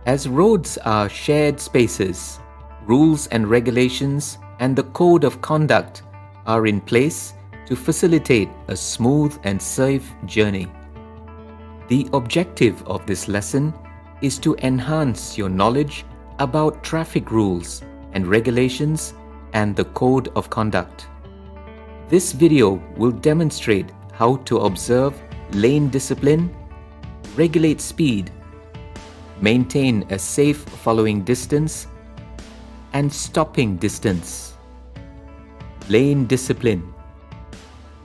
As roads are shared spaces, rules and regulations and the code of conduct are in place to facilitate a smooth and safe journey. The objective of this lesson is to enhance your knowledge about traffic rules and regulations and the code of conduct. This video will demonstrate how to observe lane discipline, regulate speed, maintain a safe following distance, and stopping distance. Lane discipline.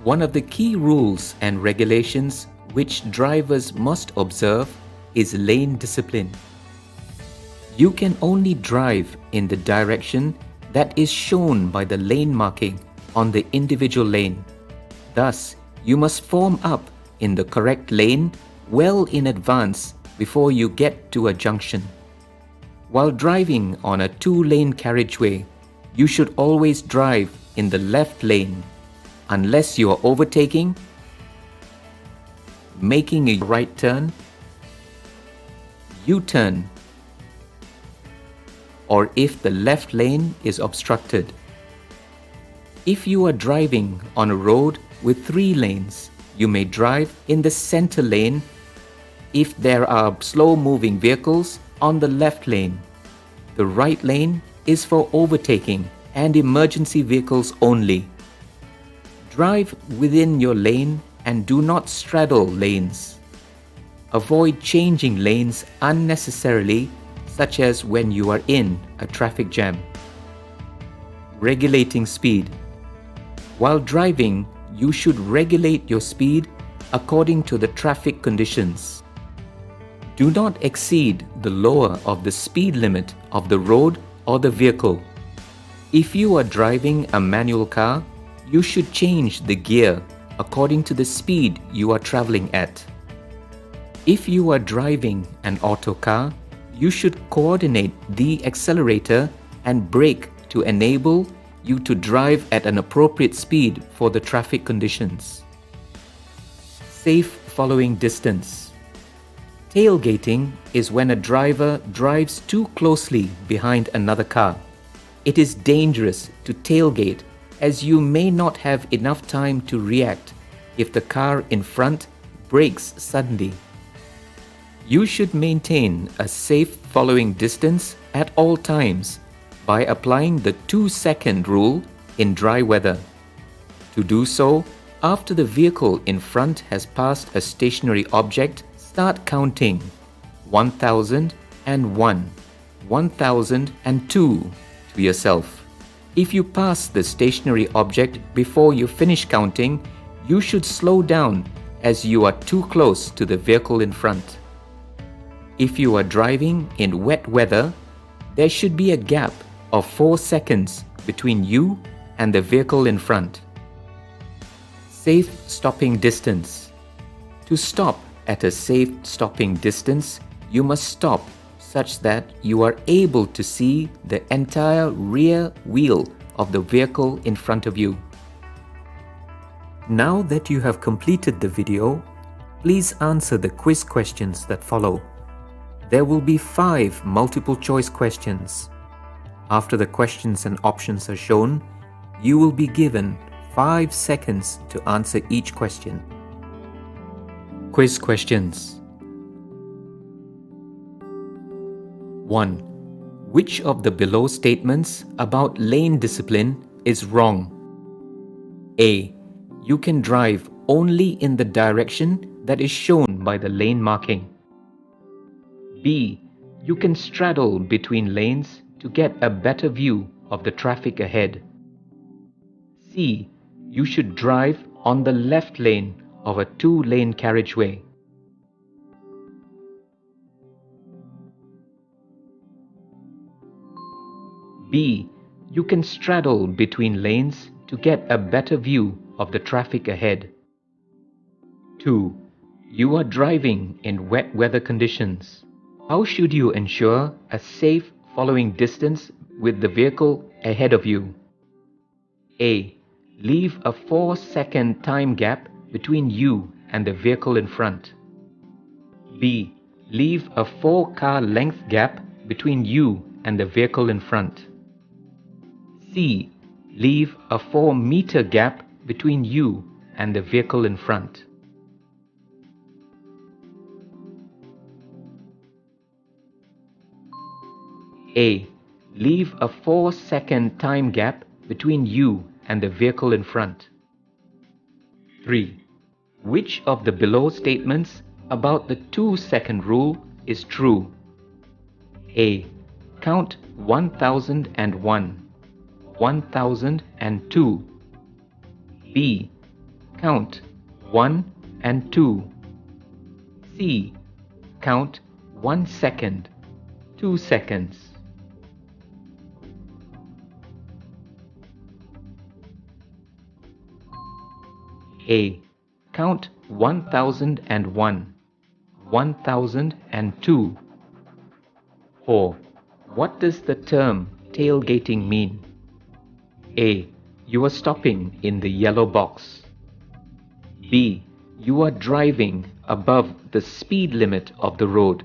One of the key rules and regulations which drivers must observe is lane discipline. You can only drive in the direction that is shown by the lane marking on the individual lane. Thus, you must form up in the correct lane well in advance before you get to a junction. While driving on a two-lane carriageway, you should always drive in the left lane unless you are overtaking, making a right turn, U-turn, or if the left lane is obstructed. If you are driving on a road with 3 lanes, you may drive in the center lane if there are slow-moving vehicles on the left lane. The right lane is for overtaking and emergency vehicles only. Drive within your lane and do not straddle lanes. Avoid changing lanes unnecessarily, such as when you are in a traffic jam. Regulating speed. While driving, you should regulate your speed according to the traffic conditions. Do not exceed the lower of the speed limit of the road or the vehicle. If you are driving a manual car, you should change the gear according to the speed you are traveling at. If you are driving an auto car, you should coordinate the accelerator and brake to enable you to drive at an appropriate speed for the traffic conditions. Safe following distance. Tailgating is when a driver drives too closely behind another car. It is dangerous to tailgate as you may not have enough time to react if the car in front brakes suddenly. You should maintain a safe following distance at all times by applying the 2-second rule in dry weather. To do so, after the vehicle in front has passed a stationary object, start counting 1001, 1002 to yourself. If you pass the stationary object before you finish counting, you should slow down as you are too close to the vehicle in front. If you are driving in wet weather, there should be a gap of 4 seconds between you and the vehicle in front. Safe stopping distance. To stop at a safe stopping distance, you must stop such that you are able to see the entire rear wheel of the vehicle in front of you. Now that you have completed the video, please answer the quiz questions that follow. There will be 5 multiple choice questions. After the questions and options are shown, you will be given 5 seconds to answer each question. Quiz questions. 1. Which of the below statements about lane discipline is wrong? A. You can drive only in the direction that is shown by the lane marking. B. You can straddle between lanes to get a better view of the traffic ahead. C. You should drive on the left lane of a 2-lane carriageway. B. You can straddle between lanes to get a better view of the traffic ahead. 2. You are driving in wet weather conditions. How should you ensure a safe following distance with the vehicle ahead of you? A. Leave a 4-second time gap between you and the vehicle in front. B. Leave a 4-car length gap between you and the vehicle in front. C. Leave a 4-meter gap between you and the vehicle in front. A. Leave a 4-second time gap between you and the vehicle in front. 3. Which of the below statements about the 2-second rule is true? A. Count 1001, 1002. B. Count 1 and 2. C. Count 1 second, 2 seconds. A. Count 1001, 1002. 4. What does the term tailgating mean? A. You are stopping in the yellow box. B. You are driving above the speed limit of the road.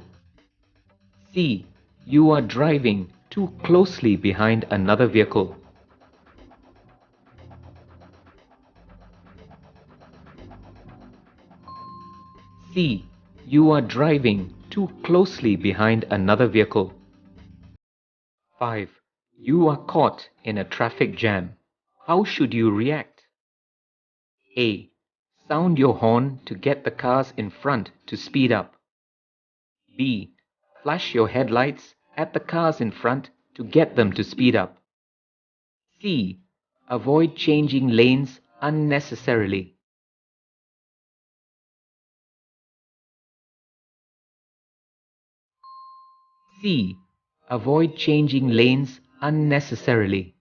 C. You are driving too closely behind another vehicle. C. You are driving too closely behind another vehicle. 5. You are caught in a traffic jam. How should you react? A. Sound your horn to get the cars in front to speed up. B. Flash your headlights at the cars in front to get them to speed up. C. Avoid changing lanes unnecessarily. C. Avoid changing lanes unnecessarily.